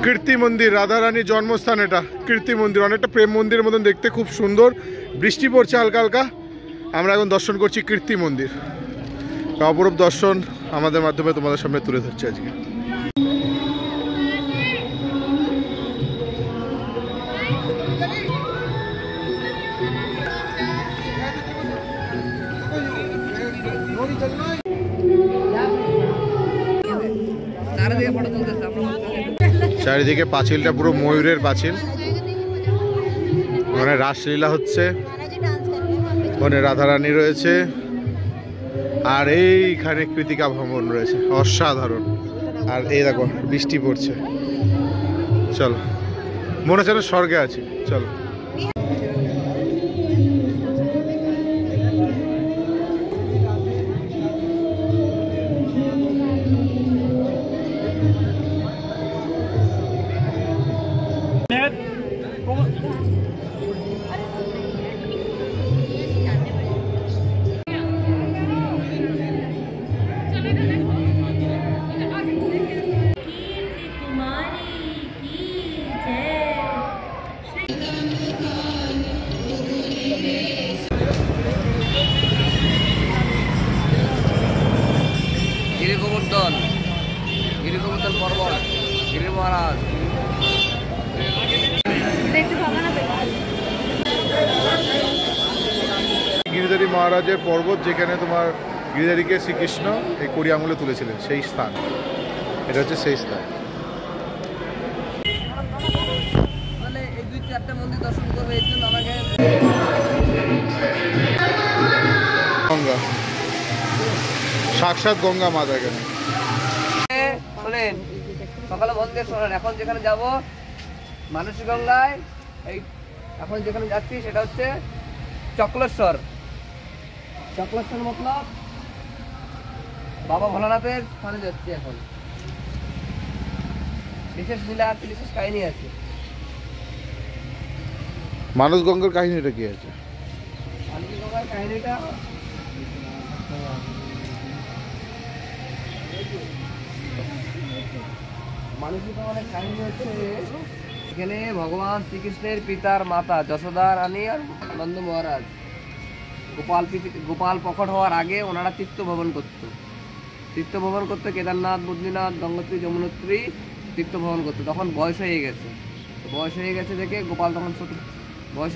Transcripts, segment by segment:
কীর্তি মন্দির, রাধা রানীর জন্মস্থান। এটা কীর্তি মন্দির, অনেকটা প্রেম মন্দিরের মতন দেখতে, খুব সুন্দর। বৃষ্টি পড়ছে হালকা হালকা। আমরা এখন দর্শন করছি কীর্তি মন্দির। অপরূপ দর্শন আমাদের মাধ্যমে তোমাদের সামনে তুলে ধরছি আজকে। চারিদিকে পাঁচিলটা পুরো ময়ূরের পাঁচিল। ওখানে রাসলীলা হচ্ছে, ওখানে রাধারানী রয়েছে, আর এইখানে কৃতিকা ভবন রয়েছে, অসাধারণ। আর এই দেখো বৃষ্টি পড়ছে। চলো, মনে হচ্ছে স্বর্গে আছি। চলো। গিরিগোবর্ধন পর্বত, গিরি মহারাজ। গিরিধারী মহারাজের পর্বত, যেখানে তোমার গিরিধারীকে শ্রীকৃষ্ণ এই কড়ি আঙুলে তুলেছিলেন, সেই স্থান। এটা হচ্ছে সেই স্থান। এই 2-4টা মন্দির দর্শন করবে, এই জন্য আমাকে গঙ্গা, সাক্ষাৎ গঙ্গা মাতা এখানে। শোনেন, সকালে মন্দির শোনেন। এখন যেখানে যাব মানসী গঙ্গায়, এই এখন যেখানে যাচ্ছি সেটা হচ্ছে চক্লেশ্বর। চক্লেশ্বর মতলব বাবা ভোলানাথের স্থানে যাচ্ছি। এখন বিশেষ লীলা আছে, বিশেষ কাহিনী আছে। মানস গঙ্গার কাহিনীটা কি আছে? মানসী গঙ্গার কাহিনীটা কাহিনী হচ্ছে, এখানে ভগবান শ্রীকৃষ্ণের পিতার মাতা যশোদা রানী আর নন্দ মহারাজ গোপাল প্রকট হওয়ার আগে ওনারা তীর্থ ভ্রমণ করতো। কেদারনাথ, বদ্রীনাথ, গঙ্গোত্রী, যমুনোত্রী তীর্থ ভ্রমণ করতো। তখন বয়স হয়ে গেছে দেখে গোপাল, তখন ছোট বয়স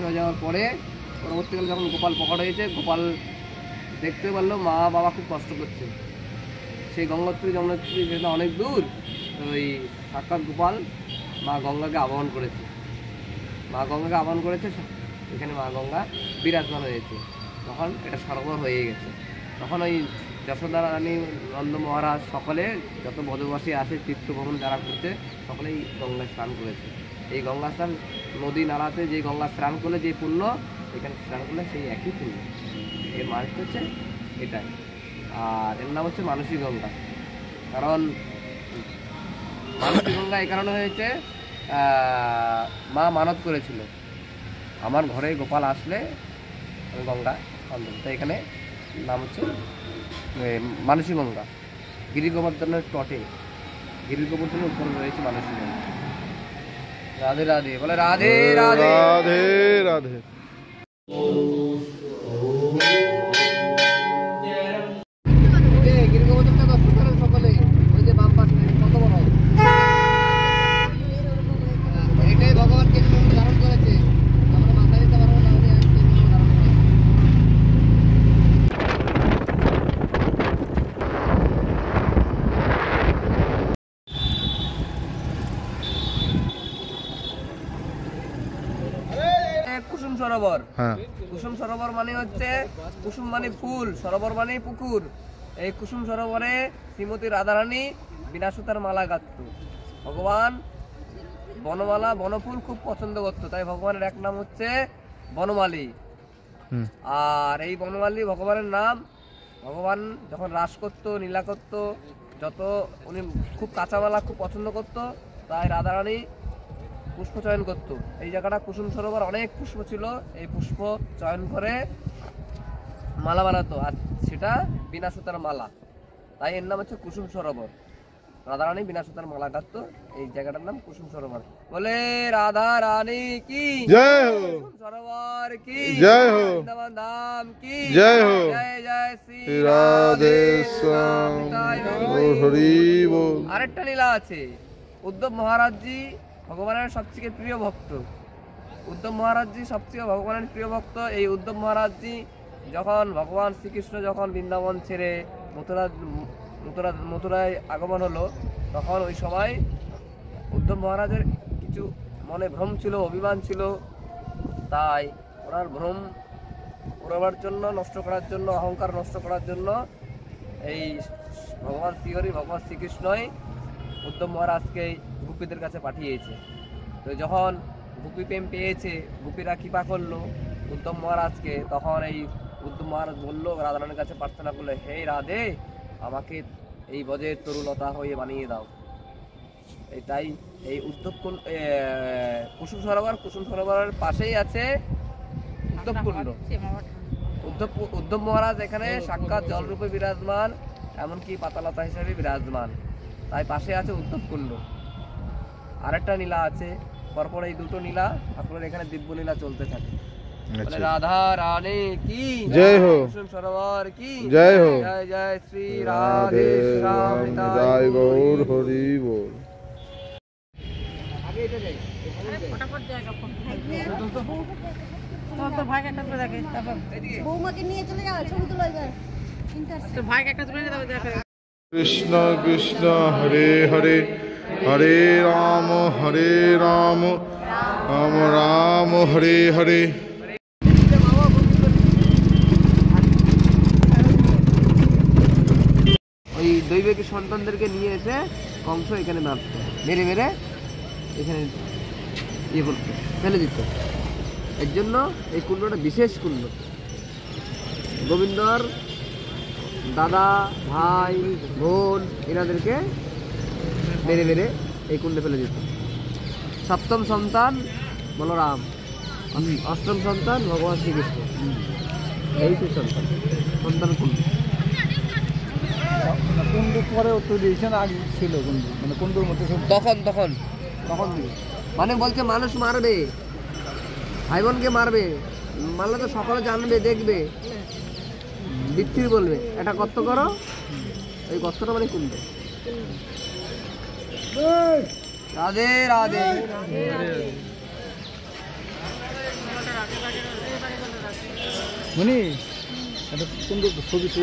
হয়ে যাওয়ার পরে পরবর্তীকালে যখন গোপাল প্রকট হয়েছে, গোপাল দেখতে পারলো মা বাবা খুব কষ্ট করছে। সেই গঙ্গোত্রী, যমুনোত্রী যেটা অনেক দূর, ওই সাক্ষাৎ গোপাল মা গঙ্গাকে আবাহন করেছে। এখানে মা গঙ্গা বিরাজমান হয়েছে। তখন এটা সরোবর হয়ে গেছে। তখন ওই যশোদা রানী, নন্দ মহারাজ সকলে, যত ব্রজবাসী আছে তীর্থ ভ্রমণ যারা করছে, সকলেই গঙ্গায় স্নান করেছে। এই গঙ্গা স্নান, নদী নালাতে যে গঙ্গা স্নান করলে যে পুণ্য, এখানে স্নান করলে সেই একই পুণ্য। এর মানে হচ্ছে এটাই। আর এর নাম হচ্ছে মানসী গঙ্গা। কারণ মানসী গঙ্গা এই কারণে হয়েছে, মা মানত করেছিল আমার ঘরে গোপাল আসলে আমি গঙ্গা স্নান দেব। তাই এখানে নাম হচ্ছে মানসী গঙ্গা। গিরিগোবর্ধনের তটে, গিরিগোবর্ধনের উপরে রয়েছে মানসী গঙ্গা। রাধে রাধে, বলে রাধে রাধে রাধে রাধে। গিরিগোবর্ধনটা দর্শন করেন সকলে। ওই যে বাম পাশে কত বড়, এটাই ভগবানকে ধারণ করেছে। আমরা মাথা দিতে পারবো না, উনি ধারণ করেছে। কুসুম সরোবর। কুসুম সরোবর মানে হচ্ছে, কুসুম মানে ফুল, সরোবর মানে পুকুর। এই কুসুম সরোবরে শ্রীমতী রাধারানী বিনাসুতার মালা গাঁথত। ভগবান বনমালা, বনফুল খুব পছন্দ করতো, তাই ভগবানের এক নাম হচ্ছে বনমালী। আর এই বনমালী ভগবানের নাম। ভগবান যখন রাস করতো, লীলা করতো, যত উনি খুব কাঁচামালা খুব পছন্দ করতো, তাই রাধারানী পুষ্প চয়ন করতো। এই জায়গাটা কুসুম সরোবর, অনেক পুষ্প ছিল। এই পুষ্প চয়ন করে মালা বানাতো, আর সেটা বিনা সুতার মালা, তাই এর নাম হচ্ছে কুসুম সরোবর। রাধারানী বিনা সুতার মালা গাঁথতো, এই জায়গাটার নাম কুসুম সরোবর। বলে রাধা রানী কি জয় হো, কুসুম সরোবর কি জয় হো, বৃন্দাবন ধাম কি জয় হো, জয় জয় শ্রী রাধে শ্যাম হরি বল। আরেকটা লীলা আছে। উদ্ধব মহারাজজি ভগবানের সবথেকে প্রিয় ভক্ত। উদ্ধব মহারাজজি সবথেকে ভগবানের প্রিয় ভক্ত। এই উদ্ধব মহারাজজি যখন ভগবান শ্রীকৃষ্ণ যখন বৃন্দাবন ছেড়ে মথুরায় আগমন হলো, তখন ওই সময় উদ্ধব মহারাজের কিছু মনে ভ্রম ছিল, অভিমান ছিল। তাই ওনার ভ্রম ওড়াবার জন্য, নষ্ট করার জন্য, অহংকার নষ্ট করার জন্য এই ভগবান শ্রীহরি, ভগবান শ্রীকৃষ্ণই উদ্ধব মহারাজকে গোপীদের কাছে পাঠিয়েছে। তো যখন গোপী প্রেম পেয়েছে, গোপীরা কৃপা করলো উদ্ধব মহারাজকে, তখন এই উদ্ধব মহারাজ বললো, রাধারানীর কাছে প্রার্থনা করলো, হে রাধে, আমাকে এই বজের তরুলতা হয়ে বানিয়ে দাও। তাই এই কুসুম সরোবরের পাশেই আছে উদ্ধব কুণ্ড। উদ্ধব মহারাজ এখানে সাক্ষাৎ জলরূপে বিরাজমান, এমনকি পাতালতা হিসেবে বিরাজমান। তাই পাশে আছে উদ্ধব কুণ্ড। আরেকটা নীলা আছে, পরপর এই দুটো নীলা আপনার এখানে দিব্য নীলা চলতে থাকে। রাধা রানী কি জয় হো, কুসুম সরোবর কি জয় হো, জয় জয় শ্রী রাধে শ্যাম জয় গৌর হরি বল। আগে এটা যাই ফটাফট জায়গা ফোন তো ভাই একটা করে দেখে, তারপর বৌমাকে নিয়ে চলে যাও, ছবি তুলো এবার। তো ভাই একটা তুলে নিয়ে দেখে। কৃষ্ণ কৃষ্ণ হরে হরে, হরে রাম রাম রাম হরে হরে। ওই দৈবিক সন্তানদেরকে নিয়ে এসে কংস এখানে মারত, মেরে মেরে এখানে ইয়ে করত, ফেলে দিত। এর জন্য এই কুণ্ডটা বিশেষ কুণ্ড। গোবিন্দর দাদা, ভাই, বোন এনাদেরকে মেরে মেরে এই কুণ্ডে ফেলে দিত। সপ্তম সন্তান বলরাম, অষ্টম সন্তান ভগবান শ্রীকৃষ্ণ, এই সেই সন্তান কুণ্ড। কুণ্ডু পরে তৈরি হয়েছে না, আগে ছিল কুণ্ডু, মানে কুণ্ডুর মধ্যে তখন তখন তখন মানে বলছে মানুষ মারবে, ভাই বোনকে মারবে, মারলে তো সকলে জানবে, দেখবে, বিচ্ছিরি বলবে, এটা গর্ত করো। ওই গর্তটা মানে কুণ্ড। রাধে রাধে। মানে একটা কুণ্ডু ছবি তো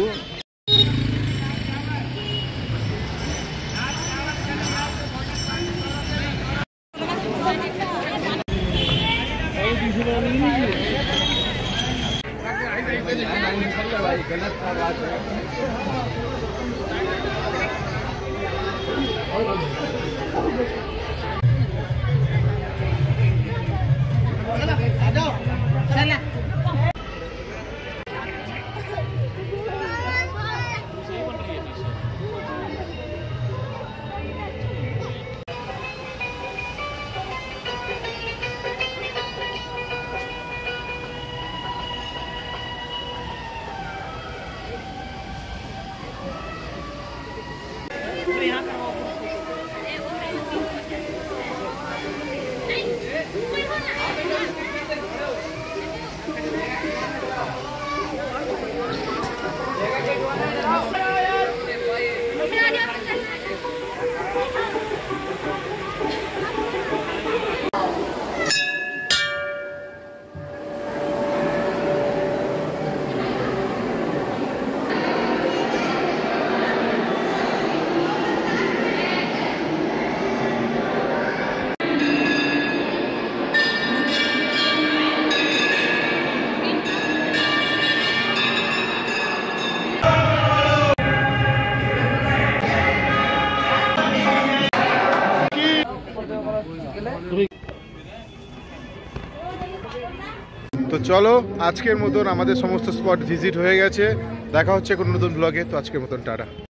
তো চলো, আজকের মতন আমাদের সমস্ত স্পট ভিজিট হয়ে গেছে। দেখা হচ্ছে কোনো নতুন ব্লগে। তো আজকের মতন টাটা।